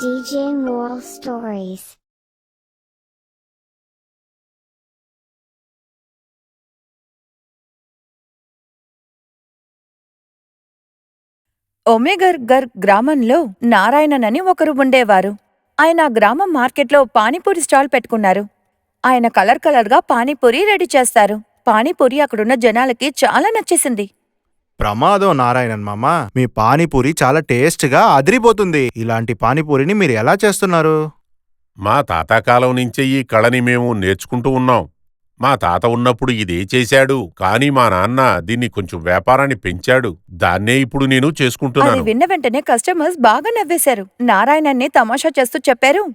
DJ Moral Stories. ఒమేగర్ గ్రామంలో నారాయణన్ అని ఒకరు ఉండేవారు. ఆయన ఆ గ్రామం మార్కెట్లో పానీపూరి స్టాల్ పెట్టుకున్నారు. ఆయన కలర్గా పానీపూరి రెడీ చేస్తారు. పానీపూరి అక్కడున్న జనాలకి చాలా నచ్చేసింది. ప్రమాదం నారాయణన్ మామ, మీ పానీపూరి చాలా టేస్ట్గా అదిరిపోతుంది. ఇలాంటి పానీపూరిని మీరు ఎలా చేస్తున్నారు? మా తాతాకాలం నుంచే ఈ కళని మేము నేర్చుకుంటూ ఉన్నాం. మా తాత ఉన్నప్పుడు ఇదే చేశాడు, కానీ మా నాన్న దీన్ని కొంచెం వ్యాపారాన్ని పెంచాడు. దాన్నే ఇప్పుడు నేను అది చేసుకుంటున్నాను. విన్న వెంటనే కస్టమర్స్ బాగా నవ్వేశారు. నారాయణన్ని తమాషా చేస్తూ చెప్పారు,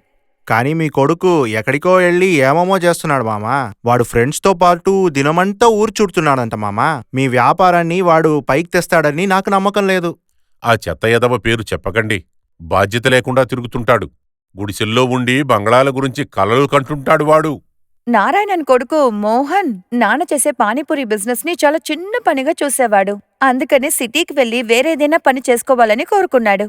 కానీ మీ కొడుకు ఎక్కడికో వెళ్ళి ఏమేమో చేస్తున్నాడు మామా. వాడు ఫ్రెండ్స్తో పాటు దినమంతా ఊరు చుడుతున్నాడంట మామా. మీ వ్యాపారాన్ని వాడు పైకి తెస్తాడని నాకు నమ్మకం లేదు. ఆ చెత్త ఎదవ పేరు చెప్పకండి. బాధ్యత లేకుండా తిరుగుతుంటాడు. గుడిసెల్లో ఉండి బంగ్లాల గురించి కలలు కంటుంటాడు వాడు. నారాయణన్ కొడుకు మోహన్ నాన్న చేసే పానీపూరి బిజినెస్ ని చాలా చిన్న పనిగా చూసేవాడు. అందుకని సిటీకి వెళ్లి వేరేదైనా పని చేసుకోవాలని కోరుకున్నాడు.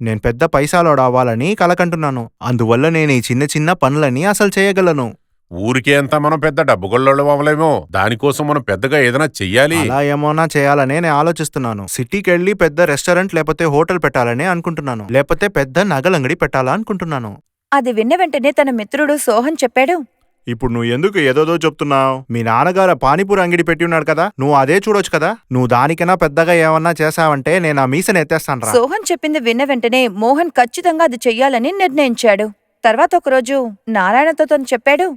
నేను పెద్ద పైసాలోడు అవ్వాలని కలకంటున్నాను. అందువల్ల నేను ఈ చిన్న చిన్న పనులని అసలు చేయగలను. ఊరికే అంతా మనం పెద్ద డబ్బుగొల్లోళ్ళం అవ్వలేమో. దానికోసం మనం పెద్దగా ఏదైనా చెయ్యాలి. అలా ఏమోనా చేయాలనే నేను ఆలోచిస్తున్నాను. సిటీకి వెళ్ళి పెద్ద రెస్టారెంట్ లేకపోతే హోటల్ పెట్టాలని అనుకుంటున్నాను. లేకపోతే పెద్ద నగలంగడి పెట్టాలా అనుకుంటున్నాను. అది విన్న వెంటనే తన మిత్రుడు సోహన్ చెప్పాడు, ఇప్పుడు నువ్వు ఎందుకు ఏదోదో చెప్తున్నావు? మీ నాన్నగారు పానీపూరి అంగడి పెట్టి ఉన్నాడు కదా, నువ్వు అదే చూడొచ్చు కదా. నువ్వు దానికైనా పెద్దగా ఏమన్నా చేశావంటే నేను ఆ మీసని ఎత్తేస్తాను రా. సోహన్ చెప్పింది విన్న వెంటనే మోహన్ ఖచ్చితంగా అది చెయ్యాలని నిర్ణయించాడు. తర్వాత ఒకరోజు నారాయణతో తను చెప్పాడు,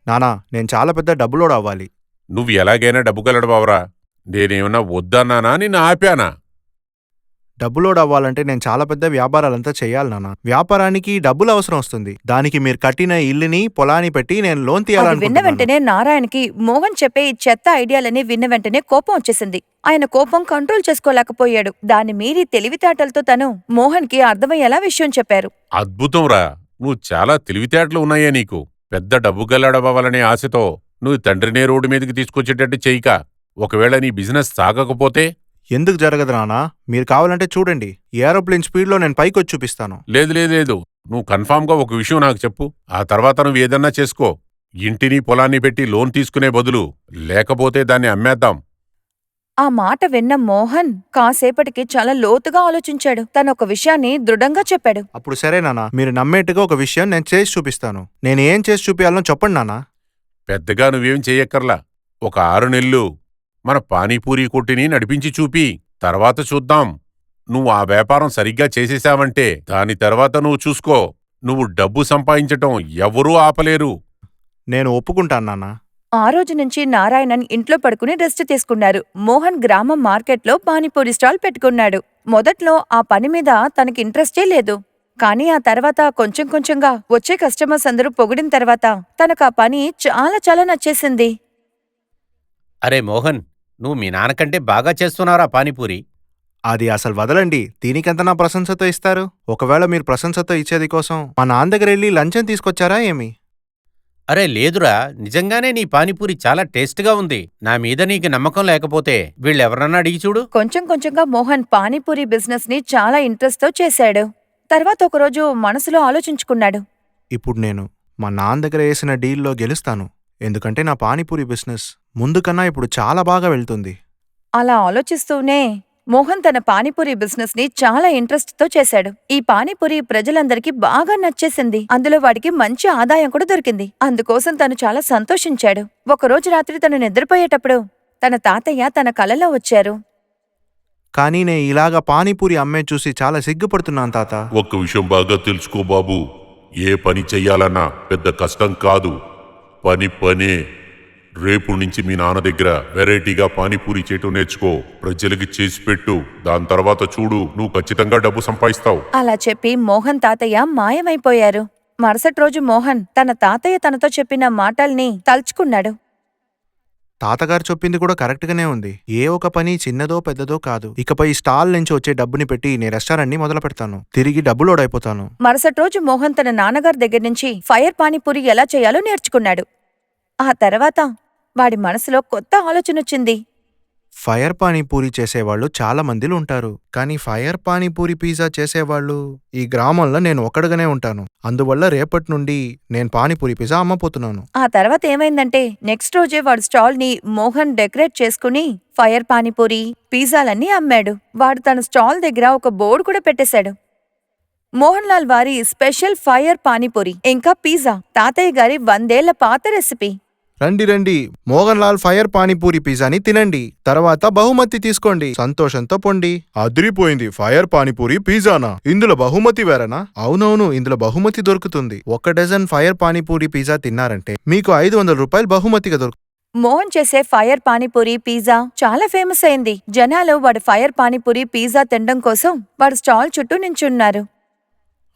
నానా, నేను చాలా పెద్ద డబ్బులోడు అవ్వాలి. నువ్వు ఎలాగైనా డబ్బుగలడబావరా. నేనేమన్నా వద్దన్నానా, నిన్ను ఆపానా? డబ్బులోడు అవ్వాలంటే నేను చాలా పెద్ద వ్యాపారాలంతా చెయ్యాలి నాన్న. వ్యాపారానికి డబ్బులు అవసరం వస్తుంది. దానికి మీరు కట్టిన ఇల్లుని పొలాన్ని పెట్టి నేను లోన్ అది విన్న తీయాలనుకుంటున్నాను. వెంటనే నారాయణకి మోహన్ చెప్పే ఈ చెత్త ఐడియాలని విన్న వెంటనే కోపం వచ్చేసింది. ఆయన కోపం కంట్రోల్ చేసుకోలేకపోయాడు. దాన్ని మీరి తెలివితేటలతో తను మోహన్ కి అర్థమయ్యేలా విషయం చెప్పారు. అద్భుతంరా. నువ్వు చాలా తెలివితేటలు ఉన్నాయే నీకు. పెద్ద డబ్బుగలడవ్వాలనే ఆశతో నువ్వు తండ్రినే రోడ్డు మీదకి తీసుకొచ్చేటట్టు చెయ్యక, ఒకవేళ నీ బిజినెస్ సాగకపోతే? ఎందుకు జరగదు నానా? మీరు కావాలంటే చూడండి, ఏరోప్లేన్ స్పీడ్లో నేను పైకొచ్చి చూపిస్తాను. లేదు లేదు లేదు, నువ్వు కన్ఫామ్గా ఒక విషయం నాకు చెప్పు. ఆ తర్వాత నువ్వు ఏదన్నా చేసుకో. ఇంటిని పొలాన్ని పెట్టి లోన్ తీసుకునే బదులు లేకపోతే దాన్ని అమ్మేద్దాం. ఆ మాట విన్న మోహన్ కాసేపటికి చాలా లోతుగా ఆలోచించాడు. తను ఒక విషయాన్ని దృఢంగా చెప్పాడు. అప్పుడు సరే నానా, మీరు నమ్మేట్టుగా ఒక విషయం నేను చేసి చూపిస్తాను. నేను ఏం చేసి చూపించాలో చెప్పండి నానా. పెద్దగా నువ్వేం చెయ్యక్కర్లా. ఒక 6 నెలలు మన పానీపూరి కొట్టిని నడిపించి చూపి, తర్వాత చూద్దాం. నువ్వు ఆ వ్యాపారం సరిగ్గా చేసేశావంటే దాని తర్వాత నువ్వు చూసుకో. నువ్వు డబ్బు సంపాదించటం ఎవరూ ఆపలేరు. నేను ఒప్పుకుంటాను నాన్నా. ఆ రోజు నుంచి నారాయణన్ ఇంట్లో పడుకుని రెస్ట్ తీసుకున్నారు. మోహన్ గ్రామం మార్కెట్లో పానీపూరి స్టాల్ పెట్టుకున్నాడు. మొదట్లో ఆ పని మీద తనకి ఇంట్రెస్టే లేదు. కానీ ఆ తర్వాత కొంచెం కొంచెంగా వచ్చే కస్టమర్స్ అందరూ పొగిడిన తర్వాత తనకు ఆ పని చాలా చాలా నచ్చేసింది. అరే మోహన్, నువ్వు మీ నాన్నకంటే బాగా చేస్తున్నారా పానీపూరి? అది అసలు వదలండి. దీనికెంత నా ప్రశంసతో ఇస్తారు? ఒకవేళ మీరు ప్రశంసతో ఇచ్చేది కోసం మా నాన్న దగ్గర వెళ్ళి లంచం తీసుకొచ్చారా ఏమి? అరే లేదురా, నిజంగానే నీ పానీపూరి చాలా టేస్ట్గా ఉంది. నా మీద నీకు నమ్మకం లేకపోతే వీళ్ళెవరన్నా అడిగి చూడు. కొంచెం కొంచెంగా మోహన్ పానీపూరి బిజినెస్ ని చాలా ఇంట్రెస్ట్తో చేశాడు. తర్వాత ఒకరోజు మనసులో ఆలోచించుకున్నాడు, ఇప్పుడు నేను మా నాన్న దగ్గర వేసిన డీల్లో గెలుస్తాను. ఎందుకంటే నా పానీపూరి బిజినెస్ ముందు కన్నా ఇప్పుడు చాలా బాగా వెళ్తుంది. అలా ఆలోచిస్తూనే మోహన్ తన పానీపూరి బిజినెస్ ని చాలా ఇంట్రెస్ట్ తో చేశాడు. ఈ పానీపూరి ప్రజలందరికీ బాగా నచ్చేసింది. అందులో వాడికి మంచి ఆదాయం కూడా దొరికింది. అందుకోసం తను చాలా సంతోషించాడు. ఒకరోజు రాత్రి తను నిద్రపోయేటప్పుడు తన తాతయ్య తన కలలో వచ్చారు. కానీ నేను ఇలాగా పానీపూరి అమ్మే చూసి చాలా సిగ్గుపడుతున్నాను తాత. ఒక్క విషయం బాగా తెలుసుకో బాబు. ఏ పని చెయ్యాలన్నా పెద్ద కష్టం కాదు. పనే. రేపు నుంచి మీ నాన్న దగ్గర వెరైటీగా పానీపూరి చేయటం నేర్చుకో. ప్రజలకి చేసి పెట్టు. దాని తర్వాత చూడు, నువ్వు ఖచ్చితంగా డబ్బు సంపాదిస్తావు. అలా చెప్పి మోహన్ తాతయ్య మాయమైపోయారు. మరుసటి రోజు మోహన్ తన తాతయ్య తనతో చెప్పిన మాటల్ని తలుచుకున్నాడు. తాతగారు చెప్పింది కూడా కరెక్ట్గానే ఉంది. ఏ ఒక పని చిన్నదో పెద్దదో కాదు. ఇకపై స్టాల్ నుంచి వచ్చే డబ్బుని పెట్టి నేను రెస్టారెంట్ని మొదలు పెడతాను. తిరిగి డబ్బులోడైపోతాను. మరుసటి రోజు మోహన్ తన నాన్నగారి దగ్గర నుంచి ఫైర్ పానీపూరి ఎలా చేయాలో నేర్చుకున్నాడు. ఆ తర్వాత వాడి మనసులో కొత్త ఆలోచనొచ్చింది. ఫైర్ పానీపూరి చేసేవాళ్ళు చాలా మందిలు ఉంటారు. కానీ ఫైర్ పానీపూరి పిజ్జా చేసేవాళ్ళు ఈ గ్రామంలో నేను ఒక్కడుగానే ఉంటాను. అందువల్ల రేపటి నుండి నేను పానీపూరి పిజ్జా అమ్మపోతున్నాను. ఆ తర్వాత ఏమైందంటే నెక్స్ట్ రోజే వాడు స్టాల్ ని మోహన్ డెకరేట్ చేసుకుని ఫైర్ పానీపూరి పిజ్జాలన్నీ అమ్మాడు. వాడు తన స్టాల్ దగ్గర ఒక బోర్డు కూడా పెట్టేశాడు. మోహన్ లాల్ వారి స్పెషల్ ఫైర్ పానీపూరి ఇంకా పిజ్జా తాతయ్య గారి 100 ఏళ్ల పాత రెసిపీ. రండి రండి, మోహన్ లాల్ ఫైర్ పానీపూరి పిజ్జాని తినండి, తర్వాత బహుమతి తీసుకోండి, సంతోషంతో పొండి. అదిరిపోయింది, ఫైర్ పానీపూరి పిజ్జానా? ఇందులో బహుమతి వేరనా? అవునవును, ఇందులో బహుమతి దొరుకుతుంది. 1 డజన్ ఫైర్ పానీపూరి పిజ్జా తిన్నారంటే మీకు 500 రూపాయలు బహుమతిగా దొరుకుతుంది. మోహన్ చేసే ఫైర్ పానీపూరి పిజ్జా చాలా ఫేమస్ అయింది. జనాలు వాడి ఫైర్ పానీపూరి పిజ్జా తినడం కోసం వాడి స్టాల్ చుట్టూ నించున్నారు.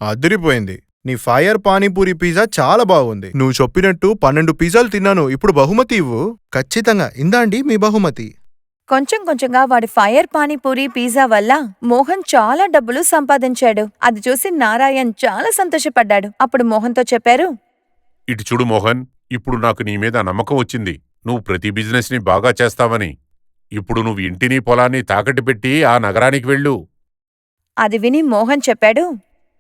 అదిరిపోయింది, నీ ఫైర్ పానీపూరి పిజ్జా చాలా బాగుంది. నువ్వు చెప్పినట్టు 12 పిజ్జాలు తిన్నాను. ఇప్పుడు బహుమతి ఇవ్వు. ఖచ్చితంగా, ఇందాండి మీ బహుమతి. కొంచెం కొంచెంగా వాడి ఫైర్ పానీపూరి పిజ్జా వల్ల మోహన్ చాలా డబ్బులు సంపాదించాడు. అది చూసి నారాయణ్ చాలా సంతోషపడ్డాడు. అప్పుడు మోహన్తో చెప్పారు, ఇటు చూడు మోహన్, ఇప్పుడు నాకు నీ మీద నమ్మకం వచ్చింది. నువ్వు ప్రతి బిజినెస్ని బాగా చేస్తావని. ఇప్పుడు నువ్వు ఇంటిని పొలాన్ని తాకట్టు పెట్టి ఆ నగరానికి వెళ్ళు. అది విని మోహన్ చెప్పాడు,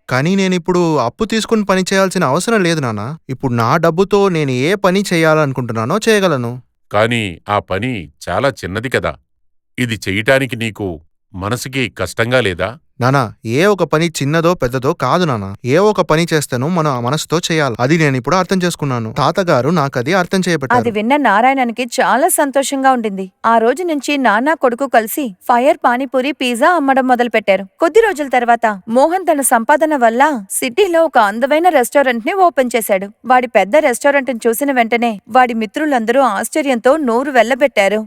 కానీ నేనిప్పుడు అప్పు తీసుకుని పని చేయాల్సిన అవసరం లేదు నాన్న. ఇప్పుడు నా డబ్బుతో నేను ఏ పని చేయాలనుకుంటున్నానో చేయగలను. కాని ఆ పని చాలా చిన్నది కదా. ఇది చెయ్యటానికి నీకు మనసుకి కష్టంగా లేదా? నానా, ఏ ఒక పని చిన్నదో పెద్దదో కాదు నాన్న. ఏ ఒక పని చేస్తానో మన మనసుతో చేయాలి. అది నేనిప్పుడు అర్థం చేసుకున్నాను. తాతగారు నాకది అర్థం అది చేయబట్టారు. విన్న నారాయణనికి చాలా సంతోషంగా ఉండింది. ఆ రోజు నుంచి నాన్న కొడుకు కలిసి ఫైర్ పానీపూరి పిజ్జా అమ్మడం మొదలుపెట్టారు. కొద్ది రోజుల తర్వాత మోహన్ తన సంపాదన వల్ల సిటీలో ఒక అందమైన రెస్టారెంట్ ని ఓపెన్ చేశాడు. వాడి పెద్ద రెస్టారెంట్ ని చూసిన వెంటనే వాడి మిత్రులందరూ ఆశ్చర్యంతో నోరు వెళ్లబెట్టారు.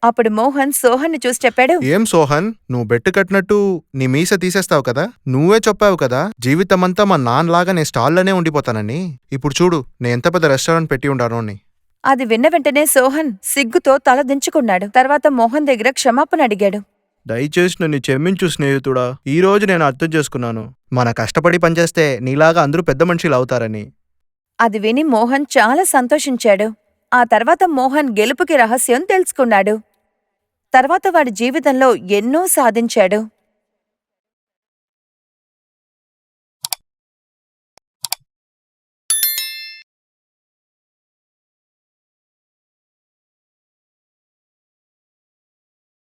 అప్పుడు మోహన్ సోహన్ ని చూసి చెప్పాడు, ఏం సోహన్, నువ్వు బెట్టు కట్టినట్టు నీ మీస తీసేస్తావు కదా? నువ్వే చెప్పావు కదా జీవితమంతా మా నాన్నలాగా నే స్టాల్లోనే ఉండిపోతానని. ఇప్పుడు చూడు నేను ఎంత పెద్ద రెస్టారెంట్ పెట్టి ఉండాను అని. అది విన్న వెంటనే సోహన్ సిగ్గుతో తల దించుకున్నాడు. తర్వాత మోహన్ దగ్గర క్షమాపణ అడిగాడు. దయచేసి నన్ను క్షమించు స్నేహితుడా. ఈ రోజు నేను అర్థం చేసుకున్నాను, మన కష్టపడి పనిచేస్తే నీలాగా అందరూ పెద్ద మనుషులు అవుతారని. అది విని మోహన్ చాలా సంతోషించాడు. ఆ తర్వాత మోహన్ గెలుపుకి రహస్యం తెలుసుకున్నాడు. తర్వాత వాడి జీవితంలో ఎన్నో సాధించాడు.